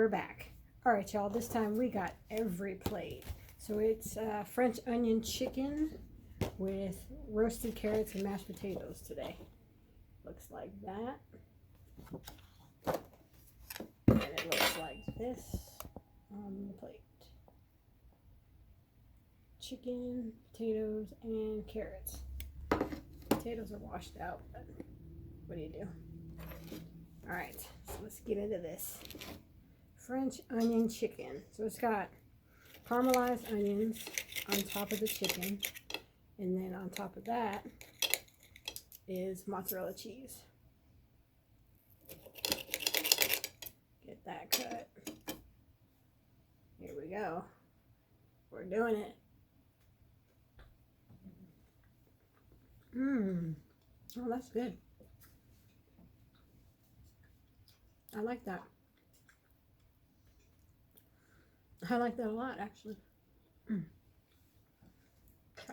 we're back. All right, y'all, this time we got Everyplate. So it's French onion chicken with roasted carrots and mashed potatoes today. Looks like that. And it looks like this on the plate. Chicken, potatoes, and carrots. Potatoes are washed out, but what do you do? All right, so let's get into this. French onion chicken. So it's got caramelized onions on top of the chicken, and then on top of that is mozzarella cheese. Get that cut. Here we go. We're doing it. Oh, that's good. I like that. I like that a lot, actually. Try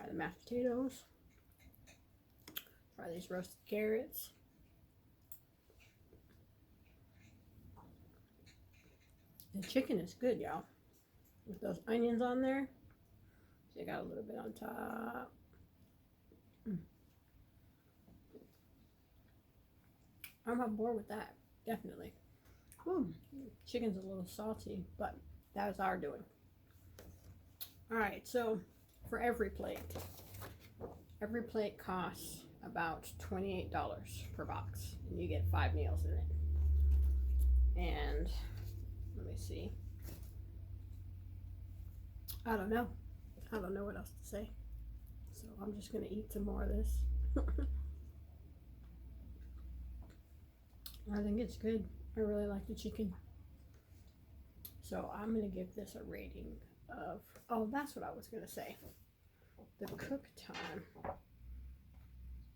the mashed potatoes. Try these roasted carrots. The chicken is good, y'all. With those onions on there. So you got a little bit on top. I'm on board with that, definitely. Chicken's a little salty, but that was our doing. All right, so for Everyplate costs about $28 per box, and you get 5 meals in it. And let me see. I don't know what else to say. So I'm just gonna eat some more of this. I think it's good. I really like the chicken. So I'm going to give this a rating of, oh, that's what I was going to say. The cook time.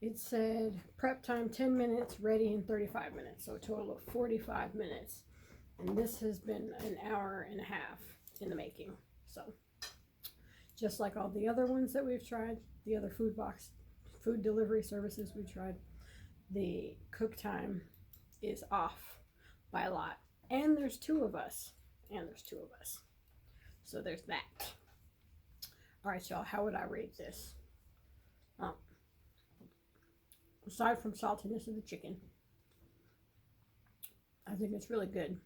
It said prep time 10 minutes, ready in 35 minutes. So a total of 45 minutes. And this has been an hour and a half in the making. So just like all the other ones that we've tried, the other food delivery services we've tried, the cook time is off by a lot. And there's two of us. So there's that. All right, y'all, how would I rate this? Aside from saltiness of the chicken, I think it's really good.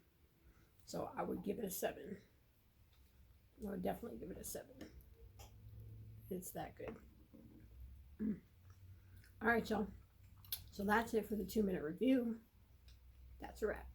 So I would give it a 7. I would definitely give it a 7. It's that good. All right, y'all. So that's it for the 2-minute review. That's a wrap.